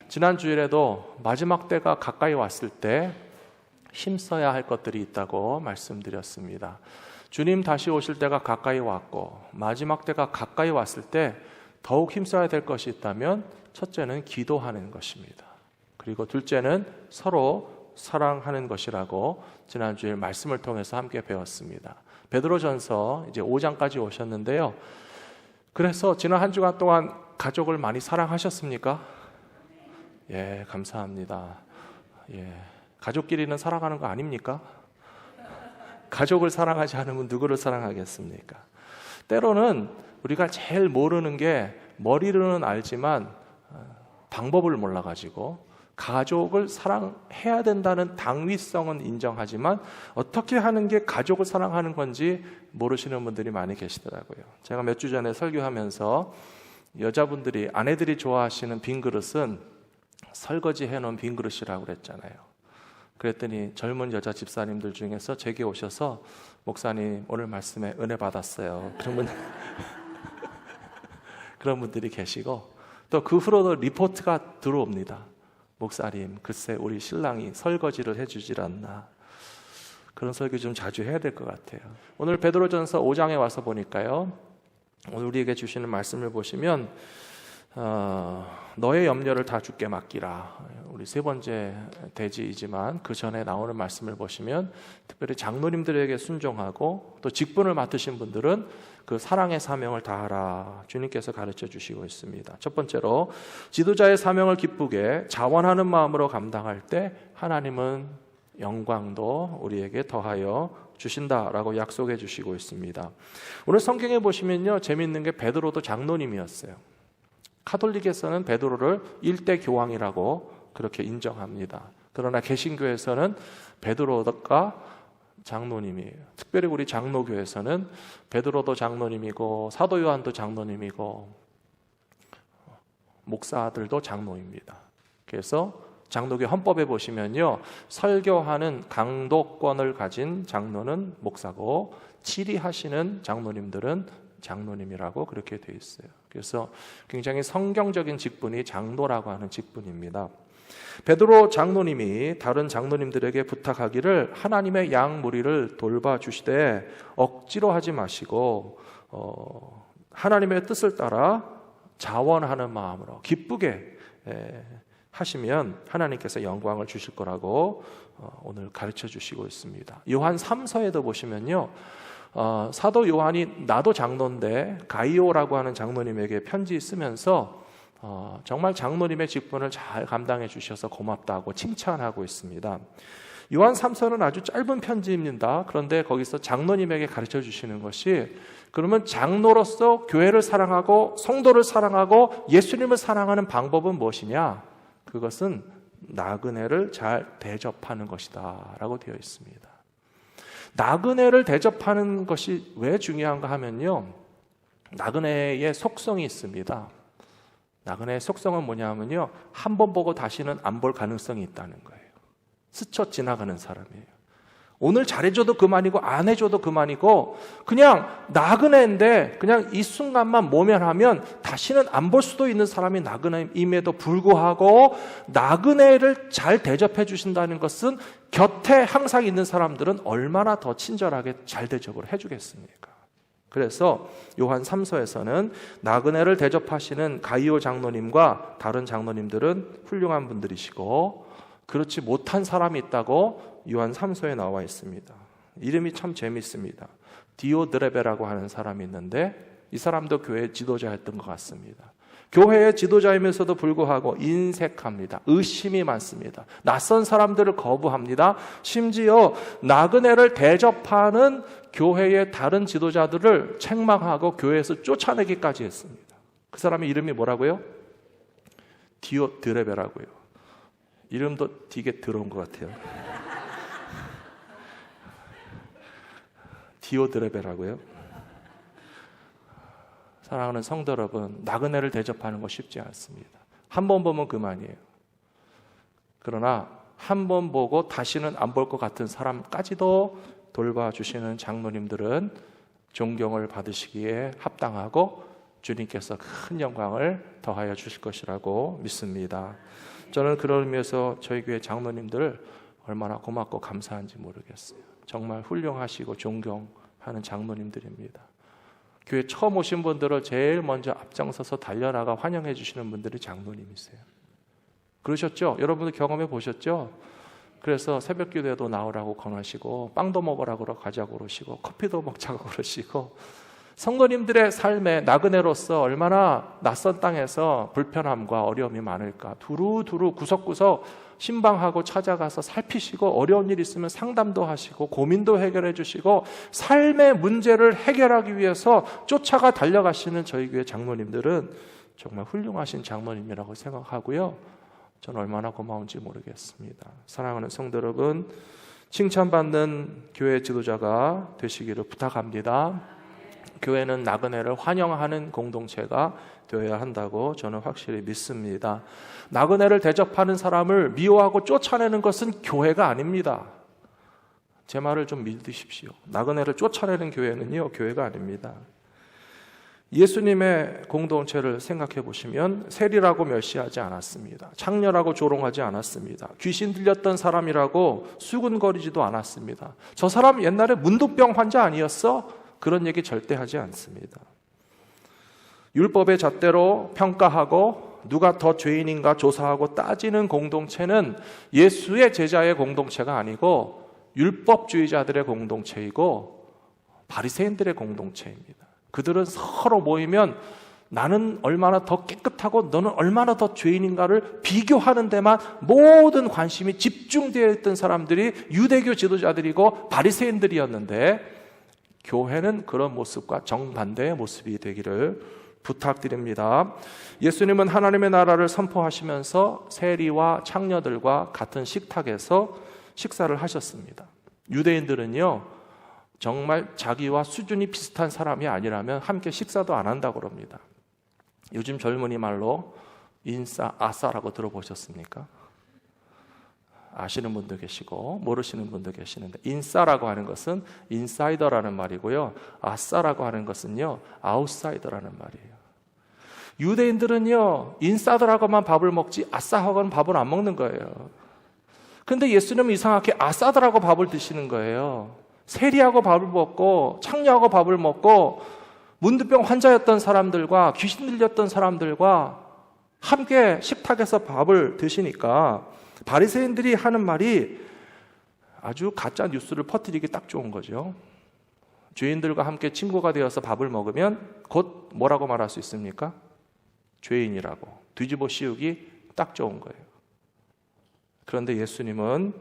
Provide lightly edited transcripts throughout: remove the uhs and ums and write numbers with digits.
지난 주일에도 마지막 때가 가까이 왔을 때 힘써야 할 것들이 있다고 말씀드렸습니다. 주님 다시 오실 때가 가까이 왔고 마지막 때가 가까이 왔을 때 더욱 힘써야 될 것이 있다면 첫째는 기도하는 것입니다. 그리고 둘째는 서로 사랑하는 것이라고 지난 주일 말씀을 통해서 함께 배웠습니다. 베드로전서 이제 5장까지 오셨는데요. 그래서 지난 한 주간 동안 가족을 많이 사랑하셨습니까? 예, 감사합니다. 예, 가족끼리는 사랑하는 거 아닙니까? 가족을 사랑하지 않으면 누구를 사랑하겠습니까? 때로는 우리가 제일 모르는 게 머리로는 알지만 방법을 몰라가지고 가족을 사랑해야 된다는 당위성은 인정하지만 어떻게 하는 게 가족을 사랑하는 건지 모르시는 분들이 많이 계시더라고요. 제가 몇 주 전에 설교하면서 여자분들이, 아내들이 좋아하시는 빈 그릇은 설거지 해놓은 빈 그릇이라고 그랬잖아요. 그랬더니 젊은 여자 집사님들 중에서 제게 오셔서 목사님 오늘 말씀에 은혜 받았어요. 그런 분들이 계시고 또 그 후로도 리포트가 들어옵니다. 목사님, 글쎄 우리 신랑이 설거지를 해주질 않나. 그런 설교 좀 자주 해야 될 것 같아요. 오늘 베드로전서 5장에 와서 보니까요, 오늘 우리에게 주시는 말씀을 보시면 너의 염려를 다 주께 맡기라. 우리 세 번째 대지이지만 그 전에 나오는 말씀을 보시면 특별히 장로님들에게 순종하고 또 직분을 맡으신 분들은 그 사랑의 사명을 다하라. 주님께서 가르쳐 주시고 있습니다. 첫 번째로 지도자의 사명을 기쁘게 자원하는 마음으로 감당할 때 하나님은 영광도 우리에게 더하여 주신다라고 약속해 주시고 있습니다. 오늘 성경에 보시면요, 재미있는 게 베드로도 장로님이었어요. 카톨릭에서는 베드로를 일대 교황이라고 그렇게 인정합니다. 그러나 개신교에서는 베드로가 장로님이에요. 특별히 우리 장로교에서는 베드로도 장로님이고 사도 요한도 장로님이고 목사들도 장로입니다. 그래서 장로교 헌법에 보시면요, 설교하는 강도권을 가진 장로는 목사고 치리하시는 장로님들은 장로님이라고 그렇게 되어 있어요. 그래서 굉장히 성경적인 직분이 장로라고 하는 직분입니다. 베드로 장로님이 다른 장로님들에게 부탁하기를 하나님의 양 무리를 돌봐주시되 억지로 하지 마시고 하나님의 뜻을 따라 자원하는 마음으로 기쁘게 하시면 하나님께서 영광을 주실 거라고 오늘 가르쳐 주시고 있습니다. 요한 3서에도 보시면요, 사도 요한이 나도 장로인데 가이오라고 하는 장로님에게 편지 쓰면서 정말 장로님의 직분을 잘 감당해 주셔서 고맙다고 칭찬하고 있습니다. 요한 3서는 아주 짧은 편지입니다. 그런데 거기서 장로님에게 가르쳐 주시는 것이, 그러면 장로로서 교회를 사랑하고 성도를 사랑하고 예수님을 사랑하는 방법은 무엇이냐? 그것은 나그네를 잘 대접하는 것이다 라고 되어 있습니다. 나그네를 대접하는 것이 왜 중요한가 하면요, 나그네의 속성이 있습니다. 나그네의 속성은 뭐냐면요, 한 번 보고 다시는 안 볼 가능성이 있다는 거예요. 스쳐 지나가는 사람이에요. 오늘 잘해줘도 그만이고 안 해줘도 그만이고 그냥 나그네인데 그냥 이 순간만 모면하면 다시는 안 볼 수도 있는 사람이 나그네임에도 불구하고 나그네를 잘 대접해 주신다는 것은 곁에 항상 있는 사람들은 얼마나 더 친절하게 잘 대접을 해주겠습니까? 그래서 요한 3서에서는 나그네를 대접하시는 가이오 장로님과 다른 장로님들은 훌륭한 분들이시고 그렇지 못한 사람이 있다고 요한 3서에 나와 있습니다. 이름이 참 재밌습니다. 디오드레베라고 하는 사람이 있는데 이 사람도 교회 지도자였던 것 같습니다. 교회의 지도자이면서도 불구하고 인색합니다. 의심이 많습니다. 낯선 사람들을 거부합니다. 심지어 나그네를 대접하는 교회의 다른 지도자들을 책망하고 교회에서 쫓아내기까지 했습니다. 그 사람의 이름이 뭐라고요? 디오드레베라고요. 이름도 되게 더러운 것 같아요. 디오드레베라고요. 사랑하는 성도 여러분, 나그네를 대접하는 거 쉽지 않습니다. 한 번 보면 그만이에요. 그러나 한 번 보고 다시는 안 볼 것 같은 사람까지도 돌봐주시는 장로님들은 존경을 받으시기에 합당하고 주님께서 큰 영광을 더하여 주실 것이라고 믿습니다. 저는 그런 의미에서 저희 교회 장로님들 얼마나 고맙고 감사한지 모르겠어요. 정말 훌륭하시고 존경하는 장로님들입니다. 교회 처음 오신 분들을 제일 먼저 앞장서서 달려나가 환영해 주시는 분들이 장로님이세요. 그러셨죠? 여러분들 경험해 보셨죠? 그래서 새벽 기도에도 나오라고 권하시고 빵도 먹으라고 가자고 그러시고 커피도 먹자고 그러시고 성도님들의 삶의 나그네로서 얼마나 낯선 땅에서 불편함과 어려움이 많을까. 두루두루 구석구석 신방하고 찾아가서 살피시고 어려운 일 있으면 상담도 하시고 고민도 해결해 주시고 삶의 문제를 해결하기 위해서 쫓아가 달려가시는 저희 교회 장로님들은 정말 훌륭하신 장로님이라고 생각하고요. 저는 얼마나 고마운지 모르겠습니다. 사랑하는 성도 여러분, 칭찬받는 교회 지도자가 되시기를 부탁합니다. 교회는 나그네를 환영하는 공동체가 되어야 한다고 저는 확실히 믿습니다. 나그네를 대접하는 사람을 미워하고 쫓아내는 것은 교회가 아닙니다. 제 말을 좀 믿으십시오. 나그네를 쫓아내는 교회는요, 교회가 아닙니다. 예수님의 공동체를 생각해 보시면 세리라고 멸시하지 않았습니다. 창녀라고 조롱하지 않았습니다. 귀신 들렸던 사람이라고 수군거리지도 않았습니다. 저 사람 옛날에 문둥병 환자 아니었어? 그런 얘기 절대 하지 않습니다. 율법의 잣대로 평가하고 누가 더 죄인인가 조사하고 따지는 공동체는 예수의 제자의 공동체가 아니고 율법주의자들의 공동체이고 바리새인들의 공동체입니다. 그들은 서로 모이면 나는 얼마나 더 깨끗하고 너는 얼마나 더 죄인인가를 비교하는 데만 모든 관심이 집중되어 있던 사람들이 유대교 지도자들이고 바리새인들이었는데 교회는 그런 모습과 정반대의 모습이 되기를 부탁드립니다. 예수님은 하나님의 나라를 선포하시면서 세리와 창녀들과 같은 식탁에서 식사를 하셨습니다. 유대인들은요, 정말 자기와 수준이 비슷한 사람이 아니라면 함께 식사도 안 한다고 합니다. 요즘 젊은이 말로 인싸, 아싸라고 들어보셨습니까? 아시는 분도 계시고 모르시는 분도 계시는데, 인싸라고 하는 것은 인사이더라는 말이고요, 아싸라고 하는 것은요, 아웃사이더라는 말이에요. 유대인들은요, 인싸들하고만 밥을 먹지 아싸하고는 밥을 안 먹는 거예요. 근데 예수님은 이상하게 아싸들하고 밥을 드시는 거예요. 세리하고 밥을 먹고 창녀하고 밥을 먹고 문둥병 환자였던 사람들과 귀신 들렸던 사람들과 함께 식탁에서 밥을 드시니까 바리새인들이 하는 말이 아주 가짜 뉴스를 퍼뜨리기 딱 좋은 거죠. 죄인들과 함께 친구가 되어서 밥을 먹으면 곧 뭐라고 말할 수 있습니까? 죄인이라고 뒤집어 씌우기 딱 좋은 거예요. 그런데 예수님은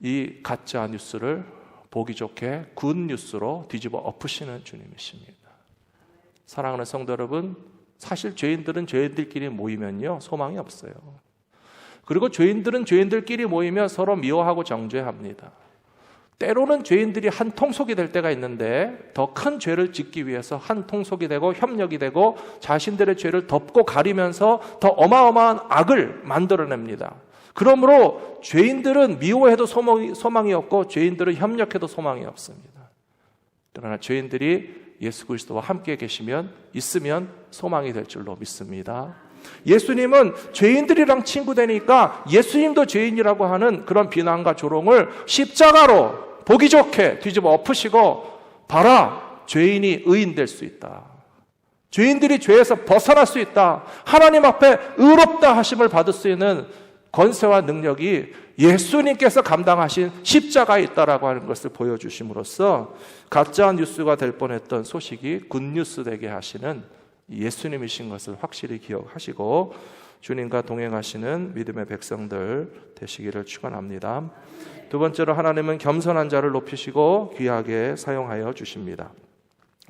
이 가짜 뉴스를 보기 좋게 굿 뉴스로 뒤집어 엎으시는 주님이십니다. 사랑하는 성도 여러분, 사실 죄인들은 죄인들끼리 모이면요, 소망이 없어요. 그리고 죄인들은 죄인들끼리 모이면 서로 미워하고 정죄합니다. 때로는 죄인들이 한 통속이 될 때가 있는데 더 큰 죄를 짓기 위해서 한 통속이 되고 협력이 되고 자신들의 죄를 덮고 가리면서 더 어마어마한 악을 만들어냅니다. 그러므로 죄인들은 미워해도 소망이 없고 죄인들은 협력해도 소망이 없습니다. 그러나 죄인들이 예수 그리스도와 함께 있으면 소망이 될 줄로 믿습니다. 예수님은 죄인들이랑 친구 되니까 예수님도 죄인이라고 하는 그런 비난과 조롱을 십자가로 보기 좋게 뒤집어 엎으시고, 봐라, 죄인이 의인 될 수 있다. 죄인들이 죄에서 벗어날 수 있다. 하나님 앞에 의롭다 하심을 받을 수 있는 권세와 능력이 예수님께서 감당하신 십자가에 있다라고 하는 것을 보여주심으로써 가짜 뉴스가 될 뻔했던 소식이 굿뉴스 되게 하시는 예수님이신 것을 확실히 기억하시고 주님과 동행하시는 믿음의 백성들 되시기를 축원합니다. 두 번째로, 하나님은 겸손한 자를 높이시고 귀하게 사용하여 주십니다.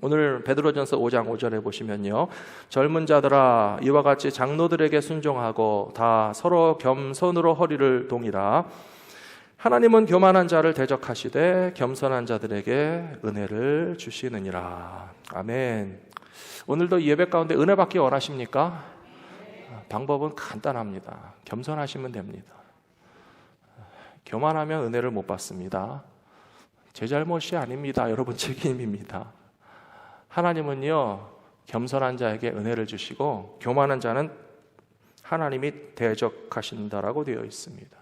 오늘 베드로전서 5장 5절에 보시면요, 젊은 자들아 이와 같이 장로들에게 순종하고 다 서로 겸손으로 허리를 동이라. 하나님은 교만한 자를 대적하시되 겸손한 자들에게 은혜를 주시느니라. 아멘. 오늘도 예배 가운데 은혜 받기 원하십니까? 방법은 간단합니다. 겸손하시면 됩니다. 교만하면 은혜를 못 받습니다. 제 잘못이 아닙니다. 여러분 책임입니다. 하나님은요, 겸손한 자에게 은혜를 주시고 교만한 자는 하나님이 대적하신다라고 되어 있습니다.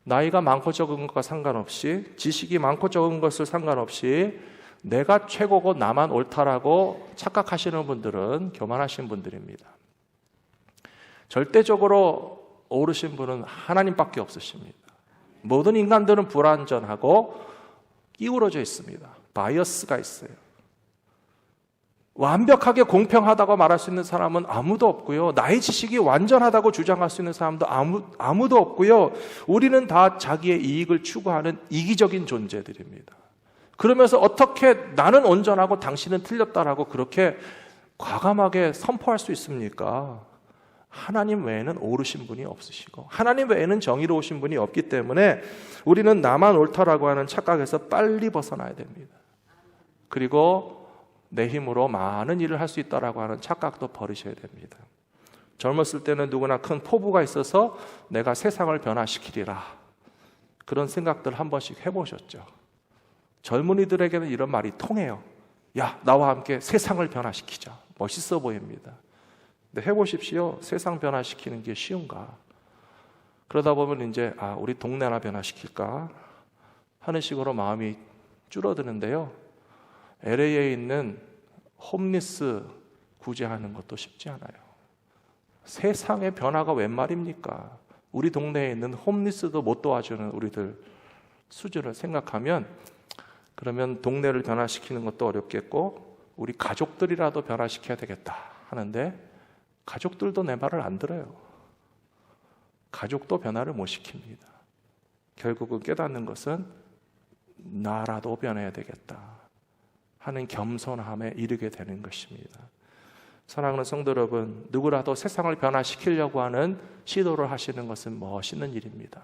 나이가 많고 적은 것과 상관없이, 지식이 많고 적은 것을 상관없이 내가 최고고 나만 옳다라고 착각하시는 분들은 교만하신 분들입니다. 절대적으로 옳으신 분은 하나님밖에 없으십니다. 모든 인간들은 불완전하고 끼우러져 있습니다. 바이어스가 있어요. 완벽하게 공평하다고 말할 수 있는 사람은 아무도 없고요. 나의 지식이 완전하다고 주장할 수 있는 사람도 아무도 없고요. 우리는 다 자기의 이익을 추구하는 이기적인 존재들입니다. 그러면서 어떻게 나는 온전하고 당신은 틀렸다라고 그렇게 과감하게 선포할 수 있습니까? 하나님 외에는 옳으신 분이 없으시고 하나님 외에는 정의로우신 분이 없기 때문에 우리는 나만 옳다라고 하는 착각에서 빨리 벗어나야 됩니다. 그리고 내 힘으로 많은 일을 할 수 있다라고 하는 착각도 버리셔야 됩니다. 젊었을 때는 누구나 큰 포부가 있어서 내가 세상을 변화시키리라, 그런 생각들 한 번씩 해보셨죠? 젊은이들에게는 이런 말이 통해요. 야, 나와 함께 세상을 변화시키자. 멋있어 보입니다. 근데 해보십시오. 세상 변화시키는 게 쉬운가? 그러다 보면 이제 우리 동네나 변화시킬까 하는 식으로 마음이 줄어드는데요. LA에 있는 홈리스 구제하는 것도 쉽지 않아요. 세상의 변화가 웬 말입니까? 우리 동네에 있는 홈리스도 못 도와주는 우리들 수준을 생각하면, 그러면 동네를 변화시키는 것도 어렵겠고 우리 가족들이라도 변화시켜야 되겠다 하는데 가족들도 내 말을 안 들어요. 가족도 변화를 못 시킵니다. 결국은 깨닫는 것은 나라도 변해야 되겠다 하는 겸손함에 이르게 되는 것입니다. 사랑하는 성도 여러분, 누구라도 세상을 변화시키려고 하는 시도를 하시는 것은 멋있는 일입니다.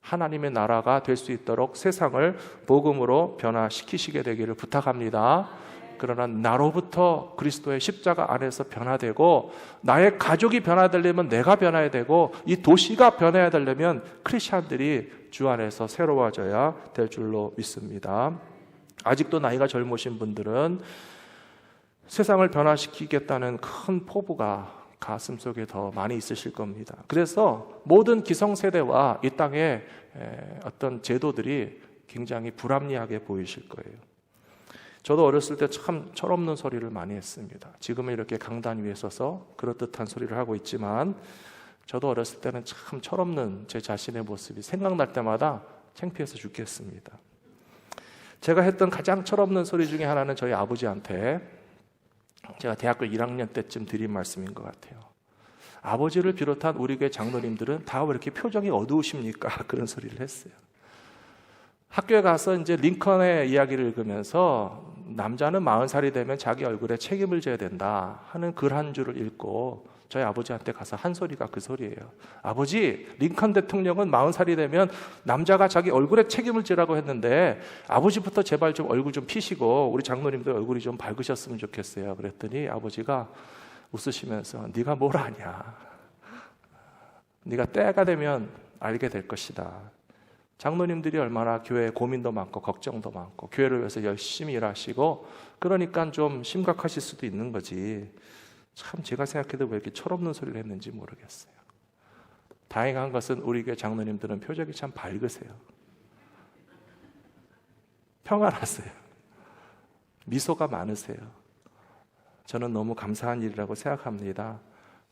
하나님의 나라가 될 수 있도록 세상을 복음으로 변화시키시게 되기를 부탁합니다. 그러나 나로부터 그리스도의 십자가 안에서 변화되고 나의 가족이 변화되려면 내가 변화해야 되고 이 도시가 변해야 되려면 크리스찬들이 주 안에서 새로워져야 될 줄로 믿습니다. 아직도 나이가 젊으신 분들은 세상을 변화시키겠다는 큰 포부가 가슴속에 더 많이 있으실 겁니다. 그래서 모든 기성세대와 이 땅의 어떤 제도들이 굉장히 불합리하게 보이실 거예요. 저도 어렸을 때 참 철없는 소리를 많이 했습니다. 지금은 이렇게 강단 위에 서서 그럴듯한 소리를 하고 있지만 저도 어렸을 때는 참 철없는 제 자신의 모습이 생각날 때마다 창피해서 죽겠습니다. 제가 했던 가장 철없는 소리 중에 하나는 저희 아버지한테 제가 대학교 1학년 때쯤 드린 말씀인 것 같아요. 아버지를 비롯한 우리 교회 장로님들은 다 왜 이렇게 표정이 어두우십니까? 그런 소리를 했어요. 학교에 가서 이제 링컨의 이야기를 읽으면서 남자는 40살이 되면 자기 얼굴에 책임을 져야 된다 하는 글 한 줄을 읽고 저희 아버지한테 가서 한 소리가 그 소리예요. 아버지, 링컨 대통령은 40살이 되면 남자가 자기 얼굴에 책임을 지라고 했는데 아버지부터 제발 좀 얼굴 좀 피시고 우리 장로님들 얼굴이 좀 밝으셨으면 좋겠어요. 그랬더니 아버지가 웃으시면서 네가 뭘 아냐. 네가 때가 되면 알게 될 것이다. 장로님들이 얼마나 교회에 고민도 많고 걱정도 많고 교회를 위해서 열심히 일하시고 그러니까 좀 심각하실 수도 있는 거지. 참 제가 생각해도 왜 이렇게 철없는 소리를 했는지 모르겠어요. 다행한 것은 우리 교회 장로님들은 표정이 참 밝으세요. 평안하세요. 미소가 많으세요. 저는 너무 감사한 일이라고 생각합니다.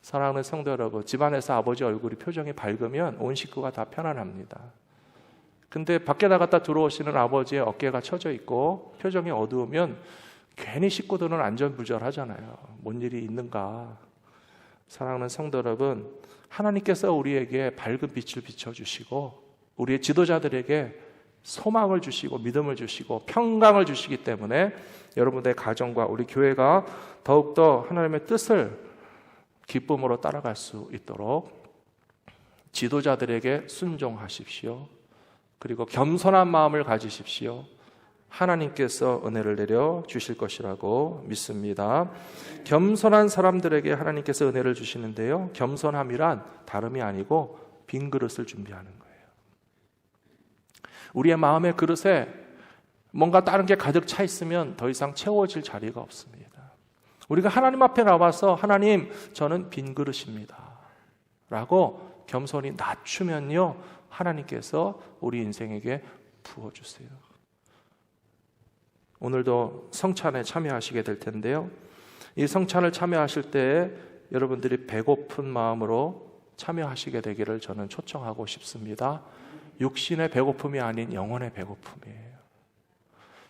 사랑하는 성도 여러분, 집안에서 아버지 얼굴이 표정이 밝으면 온 식구가 다 편안합니다. 근데 밖에 나갔다 들어오시는 아버지의 어깨가 처져 있고 표정이 어두우면 괜히 식구들은 안절부절하잖아요. 뭔 일이 있는가. 사랑하는 성도 여러분, 하나님께서 우리에게 밝은 빛을 비춰주시고 우리의 지도자들에게 소망을 주시고 믿음을 주시고 평강을 주시기 때문에 여러분들의 가정과 우리 교회가 더욱더 하나님의 뜻을 기쁨으로 따라갈 수 있도록 지도자들에게 순종하십시오. 그리고 겸손한 마음을 가지십시오. 하나님께서 은혜를 내려 주실 것이라고 믿습니다. 겸손한 사람들에게 하나님께서 은혜를 주시는데요, 겸손함이란 다름이 아니고 빈 그릇을 준비하는 거예요. 우리의 마음의 그릇에 뭔가 다른 게 가득 차 있으면 더 이상 채워질 자리가 없습니다. 우리가 하나님 앞에 나와서 하나님, 저는 빈 그릇입니다 라고 겸손히 낮추면요, 하나님께서 우리 인생에게 부어주세요. 오늘도 성찬에 참여하시게 될 텐데요, 이 성찬을 참여하실 때 여러분들이 배고픈 마음으로 참여하시게 되기를 저는 초청하고 싶습니다. 육신의 배고픔이 아닌 영혼의 배고픔이에요.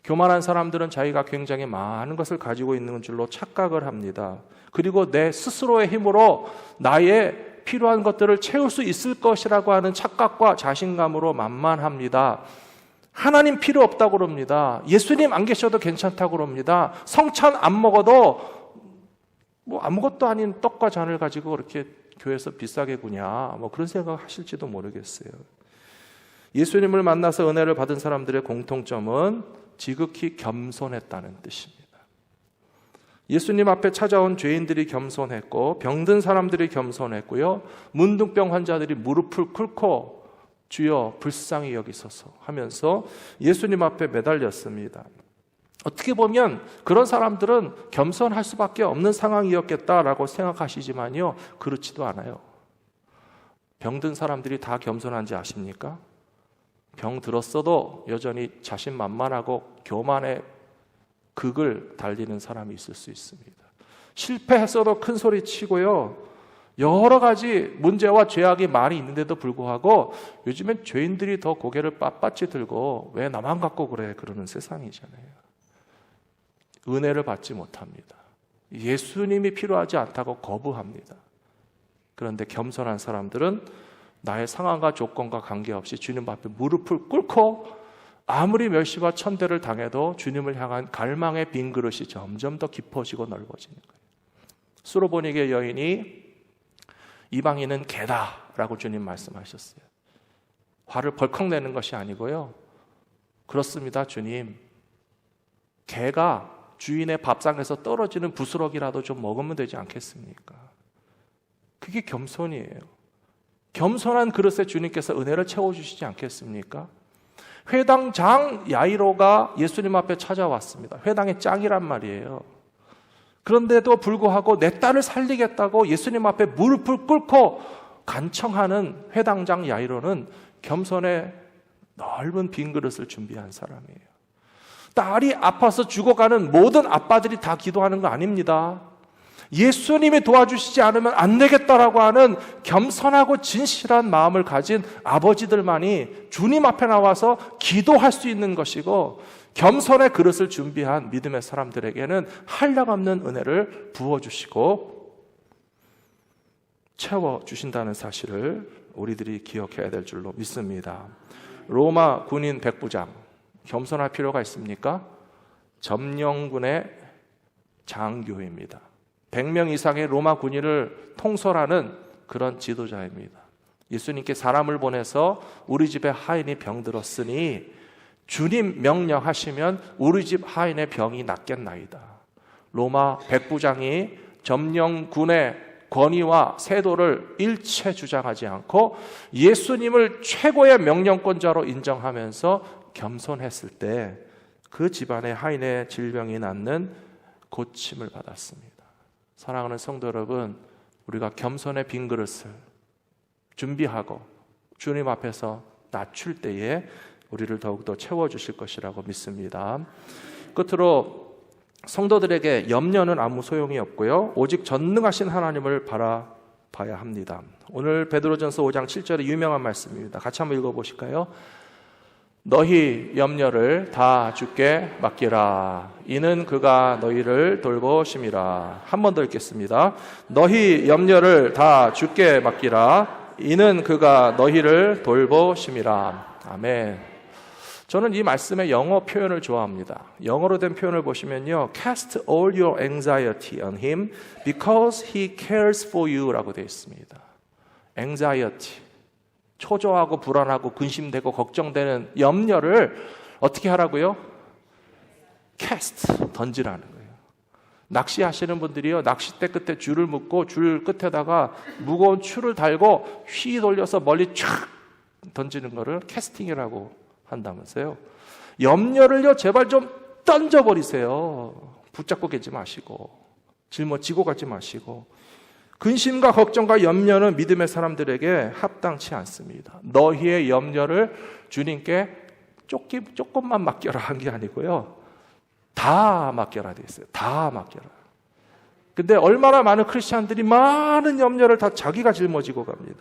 교만한 사람들은 자기가 굉장히 많은 것을 가지고 있는 줄로 착각을 합니다. 그리고 내 스스로의 힘으로 나의 필요한 것들을 채울 수 있을 것이라고 하는 착각과 자신감으로 만만합니다. 하나님 필요 없다고 그럽니다. 예수님 안 계셔도 괜찮다고 그럽니다. 성찬 안 먹어도 아무것도 아닌 떡과 잔을 가지고 그렇게 교회에서 비싸게 구냐, 그런 생각 하실지도 모르겠어요. 예수님을 만나서 은혜를 받은 사람들의 공통점은 지극히 겸손했다는 뜻입니다. 예수님 앞에 찾아온 죄인들이 겸손했고, 병든 사람들이 겸손했고요, 문둥병 환자들이 무릎을 꿇고 주여 불쌍히 여기소서 하면서 예수님 앞에 매달렸습니다. 어떻게 보면 그런 사람들은 겸손할 수밖에 없는 상황이었겠다라고 생각하시지만요, 그렇지도 않아요. 병든 사람들이 다 겸손한지 아십니까? 병 들었어도 여전히 자신만만하고 교만의 극을 달리는 사람이 있을 수 있습니다. 실패했어도 큰 소리 치고요, 여러 가지 문제와 죄악이 많이 있는데도 불구하고 요즘엔 죄인들이 더 고개를 빳빳이 들고 왜 나만 갖고 그래 그러는 세상이잖아요. 은혜를 받지 못합니다. 예수님이 필요하지 않다고 거부합니다. 그런데 겸손한 사람들은 나의 상황과 조건과 관계없이 주님 앞에 무릎을 꿇고 아무리 멸시와 천대를 당해도 주님을 향한 갈망의 빈 그릇이 점점 더 깊어지고 넓어지는 거예요. 수로보니게 여인이 이방인은 개다라고 주님 말씀하셨어요. 화를 벌컥 내는 것이 아니고요, 그렇습니다 주님, 개가 주인의 밥상에서 떨어지는 부스러기라도 좀 먹으면 되지 않겠습니까? 그게 겸손이에요. 겸손한 그릇에 주님께서 은혜를 채워주시지 않겠습니까? 회당장 야이로가 예수님 앞에 찾아왔습니다. 회당의 짱이란 말이에요. 그런데도 불구하고 내 딸을 살리겠다고 예수님 앞에 무릎을 꿇고 간청하는 회당장 야이로는 겸손의 넓은 빈 그릇을 준비한 사람이에요. 딸이 아파서 죽어가는 모든 아빠들이 다 기도하는 거 아닙니다. 예수님이 도와주시지 않으면 안 되겠다라고 하는 겸손하고 진실한 마음을 가진 아버지들만이 주님 앞에 나와서 기도할 수 있는 것이고, 겸손의 그릇을 준비한 믿음의 사람들에게는 한량없는 은혜를 부어주시고 채워주신다는 사실을 우리들이 기억해야 될 줄로 믿습니다. 로마 군인 백부장, 겸손할 필요가 있습니까? 점령군의 장교입니다. 100명 이상의 로마 군인을 통솔하는 그런 지도자입니다. 예수님께 사람을 보내서 우리 집에 하인이 병들었으니 주님 명령하시면 우리 집 하인의 병이 낫겠나이다. 로마 백부장이 점령군의 권위와 세도를 일체 주장하지 않고 예수님을 최고의 명령권자로 인정하면서 겸손했을 때 그 집안의 하인의 질병이 낫는 고침을 받았습니다. 사랑하는 성도 여러분, 우리가 겸손의 빈 그릇을 준비하고 주님 앞에서 낮출 때에 우리를 더욱더 채워주실 것이라고 믿습니다. 끝으로 성도들에게 염려는 아무 소용이 없고요, 오직 전능하신 하나님을 바라봐야 합니다. 오늘 베드로전서 5장 7절의 유명한 말씀입니다. 같이 한번 읽어보실까요? 너희 염려를 다 주께 맡기라. 이는 그가 너희를 돌보심이라. 한 번 더 읽겠습니다. 너희 염려를 다 주께 맡기라. 이는 그가 너희를 돌보심이라. 아멘. 저는 이 말씀의 영어 표현을 좋아합니다. 영어로 된 표현을 보시면요, Cast all your anxiety on him because he cares for you 라고 되어 있습니다. anxiety, 초조하고 불안하고 근심되고 걱정되는 염려를 어떻게 하라고요? cast, 던지라는 거예요. 낚시하시는 분들이요, 낚싯대 끝에 줄을 묶고 줄 끝에다가 무거운 추를 달고 휘 돌려서 멀리 촥 던지는 거를 캐스팅이라고 한다면서요. 염려를요, 제발 좀 던져버리세요. 붙잡고 계지 마시고 짊어지고 가지 마시고, 근심과 걱정과 염려는 믿음의 사람들에게 합당치 않습니다. 너희의 염려를 주님께 조금만 맡겨라 한 게 아니고요, 다 맡겨라 돼 있어요. 다 맡겨라. 근데 얼마나 많은 크리스찬들이 많은 염려를 다 자기가 짊어지고 갑니다.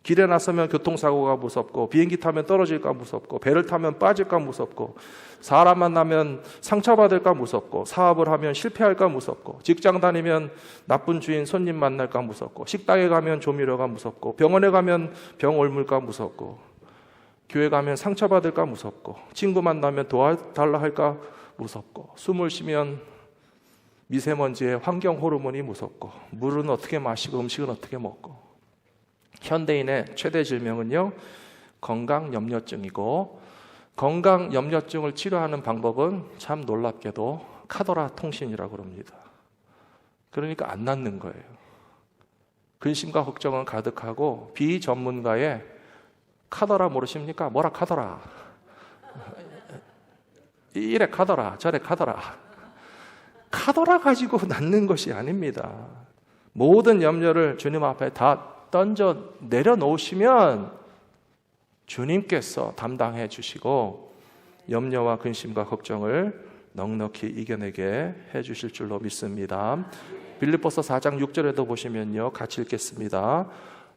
길에 나서면 교통사고가 무섭고, 비행기 타면 떨어질까 무섭고, 배를 타면 빠질까 무섭고, 사람 만나면 상처받을까 무섭고, 사업을 하면 실패할까 무섭고, 직장 다니면 나쁜 주인 손님 만날까 무섭고, 식당에 가면 조미료가 무섭고, 병원에 가면 병 옮을까 무섭고, 교회 가면 상처받을까 무섭고, 친구 만나면 도와달라 할까 무섭고, 숨을 쉬면 미세먼지의 환경 호르몬이 무섭고, 물은 어떻게 마시고 음식은 어떻게 먹고. 현대인의 최대 질병은요, 건강염려증이고, 건강염려증을 치료하는 방법은 참 놀랍게도 카더라 통신이라고 합니다. 그러니까 안 낫는 거예요. 근심과 걱정은 가득하고, 비전문가의 카더라 모르십니까? 뭐라 카더라, 이래 카더라 저래 카더라, 카더라 가지고 낫는 것이 아닙니다. 모든 염려를 주님 앞에 다 던져 내려놓으시면 주님께서 담당해 주시고, 염려와 근심과 걱정을 넉넉히 이겨내게 해 주실 줄로 믿습니다. 빌립보서 4장 6절에도 보시면요, 같이 읽겠습니다.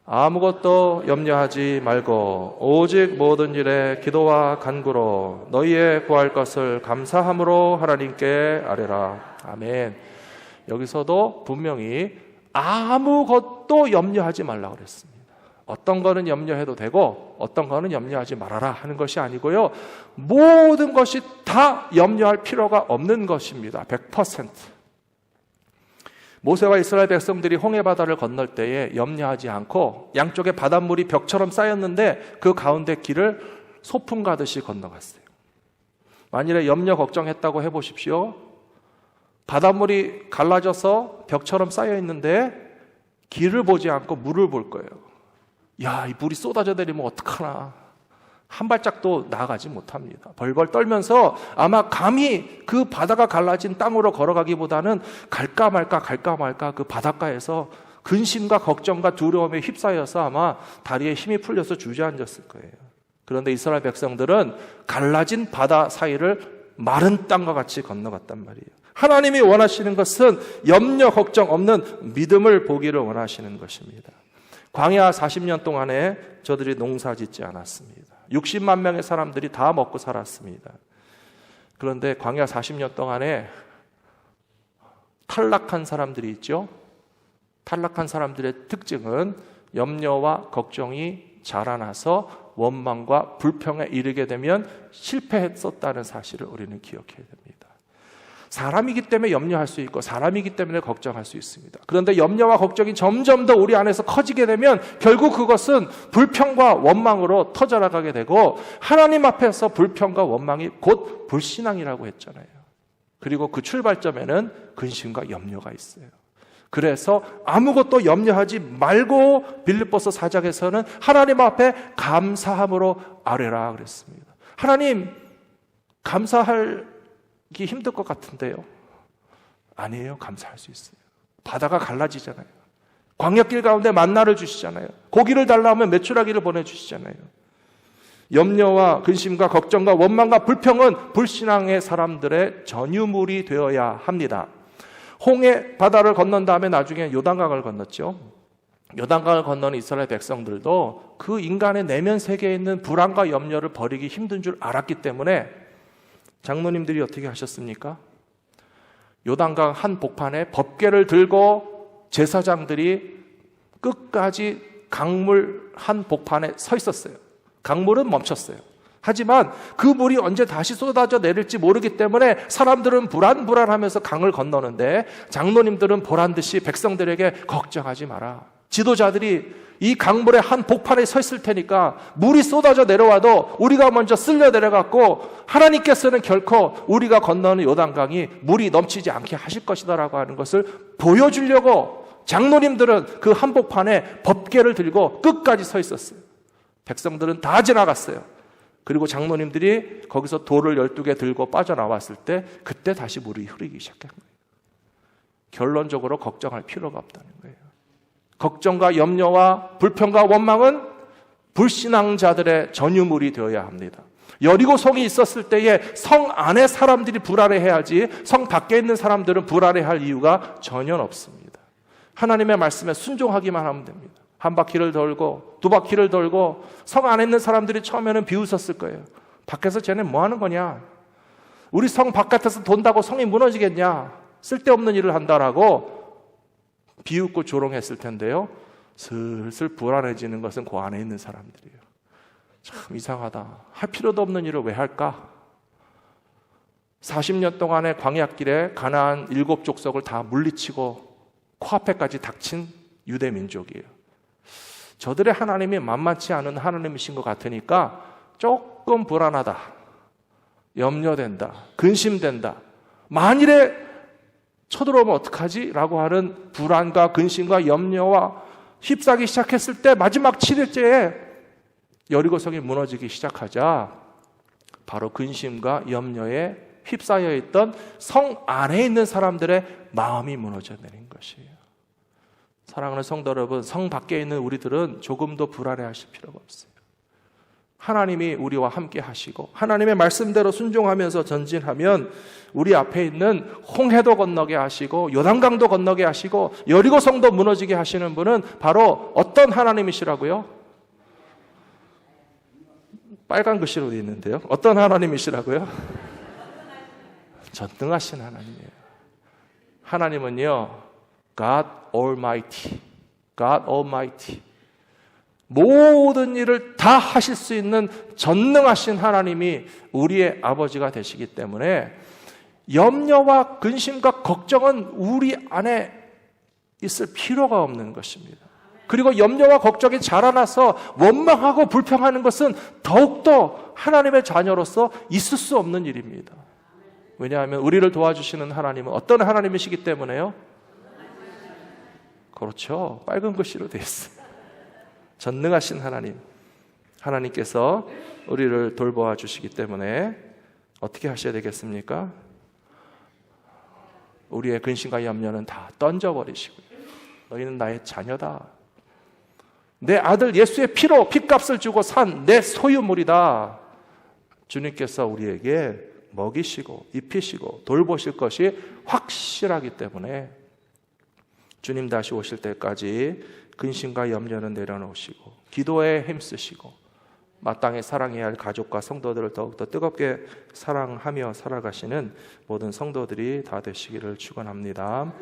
아무것도 염려하지 말고 오직 모든 일에 기도와 간구로 너희의 구할 것을 감사함으로 하나님께 아뢰라. 아멘. 여기서도 분명히 아무것도 염려하지 말라고 그랬습니다. 어떤 거는 염려해도 되고 어떤 거는 염려하지 말아라 하는 것이 아니고요, 모든 것이 다 염려할 필요가 없는 것입니다. 100%. 모세와 이스라엘 백성들이 홍해바다를 건널 때에 염려하지 않고 양쪽에 바닷물이 벽처럼 쌓였는데 그 가운데 길을 소풍 가듯이 건너갔어요. 만일에 염려 걱정했다고 해보십시오. 바닷물이 갈라져서 벽처럼 쌓여 있는데 길을 보지 않고 물을 볼 거예요. 야, 이 물이 쏟아져 내리면 어떡하나. 한 발짝도 나아가지 못합니다. 벌벌 떨면서 아마 감히 그 바다가 갈라진 땅으로 걸어가기보다는 갈까 말까 그 바닷가에서 근심과 걱정과 두려움에 휩싸여서 아마 다리에 힘이 풀려서 주저앉았을 거예요. 그런데 이스라엘 백성들은 갈라진 바다 사이를 마른 땅과 같이 건너갔단 말이에요. 하나님이 원하시는 것은 염려 걱정 없는 믿음을 보기를 원하시는 것입니다. 광야 40년 동안에 저들이 농사 짓지 않았습니다. 60만 명의 사람들이 다 먹고 살았습니다. 그런데 광야 40년 동안에 탈락한 사람들이 있죠. 탈락한 사람들의 특징은 염려와 걱정이 자라나서 원망과 불평에 이르게 되면 실패했었다는 사실을 우리는 기억해야 됩니다. 사람이기 때문에 염려할 수 있고 사람이기 때문에 걱정할 수 있습니다. 그런데 염려와 걱정이 점점 더 우리 안에서 커지게 되면 결국 그것은 불평과 원망으로 터져나가게 되고, 하나님 앞에서 불평과 원망이 곧 불신앙이라고 했잖아요. 그리고 그 출발점에는 근심과 염려가 있어요. 그래서 아무것도 염려하지 말고 빌립보서 4장에서는 하나님 앞에 감사함으로 아뢰라 그랬습니다. 하나님, 감사하기 힘들 것 같은데요. 아니에요. 감사할 수 있어요. 바다가 갈라지잖아요. 광야길 가운데 만나를 주시잖아요. 고기를 달라 하면 메추라기를 보내주시잖아요. 염려와 근심과 걱정과 원망과 불평은 불신앙의 사람들의 전유물이 되어야 합니다. 홍해 바다를 건넌 다음에 나중에 요단강을 건넜죠. 요단강을 건너는 이스라엘 백성들도 그 인간의 내면 세계에 있는 불안과 염려를 버리기 힘든 줄 알았기 때문에 장로님들이 어떻게 하셨습니까? 요단강 한 복판에 법궤를 들고 제사장들이 끝까지 강물 한 복판에 서 있었어요. 강물은 멈췄어요. 하지만 그 물이 언제 다시 쏟아져 내릴지 모르기 때문에 사람들은 불안하면서 강을 건너는데, 장로님들은 보란듯이 백성들에게 걱정하지 마라. 지도자들이 이 강물의 한 복판에 서 있을 테니까 물이 쏟아져 내려와도 우리가 먼저 쓸려 내려갔고 하나님께서는 결코 우리가 건너는 요단강이 물이 넘치지 않게 하실 것이다라고 하는 것을 보여주려고 장로님들은 그 한복판에 법궤를 들고 끝까지 서 있었어요. 백성들은 다 지나갔어요. 그리고 장로님들이 거기서 돌을 12개 들고 빠져나왔을 때 그때 다시 물이 흐르기 시작한 거예요. 결론적으로 걱정할 필요가 없다는 거예요. 걱정과 염려와 불평과 원망은 불신앙자들의 전유물이 되어야 합니다. 여리고 성이 있었을 때에 성 안에 사람들이 불안해해야지 성 밖에 있는 사람들은 불안해할 이유가 전혀 없습니다. 하나님의 말씀에 순종하기만 하면 됩니다. 한 바퀴를 돌고 두 바퀴를 돌고 성 안에 있는 사람들이 처음에는 비웃었을 거예요. 밖에서 쟤네 뭐 하는 거냐? 우리 성 바깥에서 돈다고 성이 무너지겠냐? 쓸데없는 일을 한다라고 비웃고 조롱했을 텐데요. 슬슬 불안해지는 것은 그 안에 있는 사람들이에요. 참 이상하다. 할 필요도 없는 일을 왜 할까? 40년 동안의 광야길에 가나안 7족속을 다 물리치고 코앞에까지 닥친 유대 민족이에요. 저들의 하나님이 만만치 않은 하나님이신 것 같으니까 조금 불안하다, 염려된다, 근심된다, 만일에 쳐들어오면 어떡하지? 라고 하는 불안과 근심과 염려와 휩싸기 시작했을 때 마지막 7일째에 여리고성이 무너지기 시작하자 바로 근심과 염려에 휩싸여 있던 성 안에 있는 사람들의 마음이 무너져 내린 것이에요. 사랑하는 성도 여러분, 성 밖에 있는 우리들은 조금도 불안해하실 필요가 없어요. 하나님이 우리와 함께 하시고 하나님의 말씀대로 순종하면서 전진하면 우리 앞에 있는 홍해도 건너게 하시고 요단강도 건너게 하시고 여리고성도 무너지게 하시는 분은 바로 어떤 하나님이시라고요? 빨간 글씨로 되어 있는데요. 어떤 하나님이시라고요? 전능하신 하나님이에요. 하나님은요, God Almighty, God Almighty. 모든 일을 다 하실 수 있는 전능하신 하나님이 우리의 아버지가 되시기 때문에 염려와 근심과 걱정은 우리 안에 있을 필요가 없는 것입니다. 그리고 염려와 걱정이 자라나서 원망하고 불평하는 것은 더욱더 하나님의 자녀로서 있을 수 없는 일입니다. 왜냐하면 우리를 도와주시는 하나님은 어떤 하나님이시기 때문에요? 그렇죠. 빨간 글씨로 되어 있어요. 전능하신 하나님, 하나님께서 우리를 돌보아 주시기 때문에 어떻게 하셔야 되겠습니까? 우리의 근심과 염려는 다 던져버리시고요. 너희는 나의 자녀다. 내 아들 예수의 피로 핏값을 주고 산 내 소유물이다. 주님께서 우리에게 먹이시고 입히시고 돌보실 것이 확실하기 때문에 주님 다시 오실 때까지 근심과 염려는 내려놓으시고 기도에 힘쓰시고 마땅히 사랑해야 할 가족과 성도들을 더욱더 뜨겁게 사랑하며 살아가시는 모든 성도들이 다 되시기를 축원합니다.